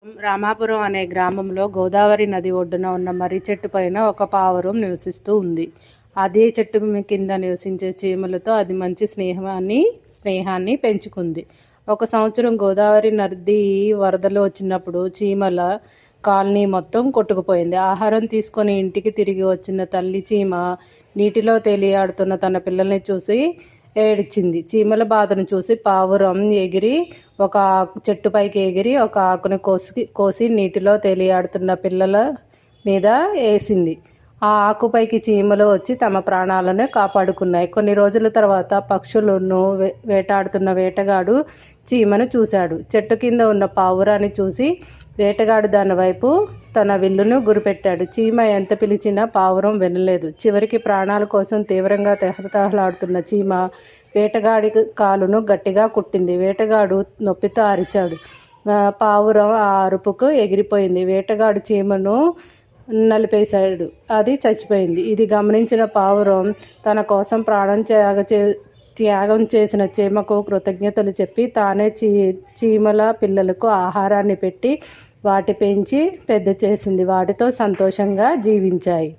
రామాపురం అనే గ్రామంలో గోదావరి నది ఒడ్డున ఉన్న మర్రి చెట్టు పైన ఒక పావురం నివసిస్తూ ఉంది. అదే చెట్టు కింద నివసించే చీమలతో అది మంచి స్నేహాన్ని పెంచుకుంది. ఒక సంవత్సరం గోదావరి నది వరదలు వచ్చినప్పుడు చీమల కాలనీ మొత్తం కొట్టుకుపోయింది. ఆహారం తీసుకొని ఇంటికి తిరిగి వచ్చిన తల్లి చీమ నీటిలో తేలియాడుతున్న తన పిల్లల్ని చూసి ఏడ్చింది. చీమల బాధను చూసి పావురం ఒక చెట్టుపైకి ఎగిరి ఒక ఆకుని కోసి నీటిలో తేలియాడుతున్న పిల్లల మీద వేసింది. ఆ ఆకుపైకి చీమలు వచ్చి తమ ప్రాణాలను కాపాడుకున్నాయి. కొన్ని రోజుల తర్వాత పక్షులను వేటాడుతున్న వేటగాడు చీమను చూశాడు. చెట్టు కింద ఉన్న పావురాన్ని చూసి వేటగాడు దాని వైపు తన విల్లును గురిపెట్టాడు. చీమ ఎంత పిలిచినా పావురం వినలేదు. చివరికి ప్రాణాల కోసం తీవ్రంగా తహతహలాడుతున్న చీమ వేటగాడి కాలును గట్టిగా కుట్టింది. వేటగాడు నొప్పితో అరిచాడు. పావురం ఆ అరుపుకు ఎగిరిపోయింది. వేటగాడు చీమను నలిపేశాడు. అది చచ్చిపోయింది. ఇది గమనించిన పావురం తన కోసం ప్రాణం త్యాగం చేసిన చీమకు కృతజ్ఞతలు చెప్పి తానే చీమల పిల్లలకు ఆహారాన్ని పెట్టి వాటి పెంచి పెద్ద చేసింది. వాటితో సంతోషంగా జీవించాయి.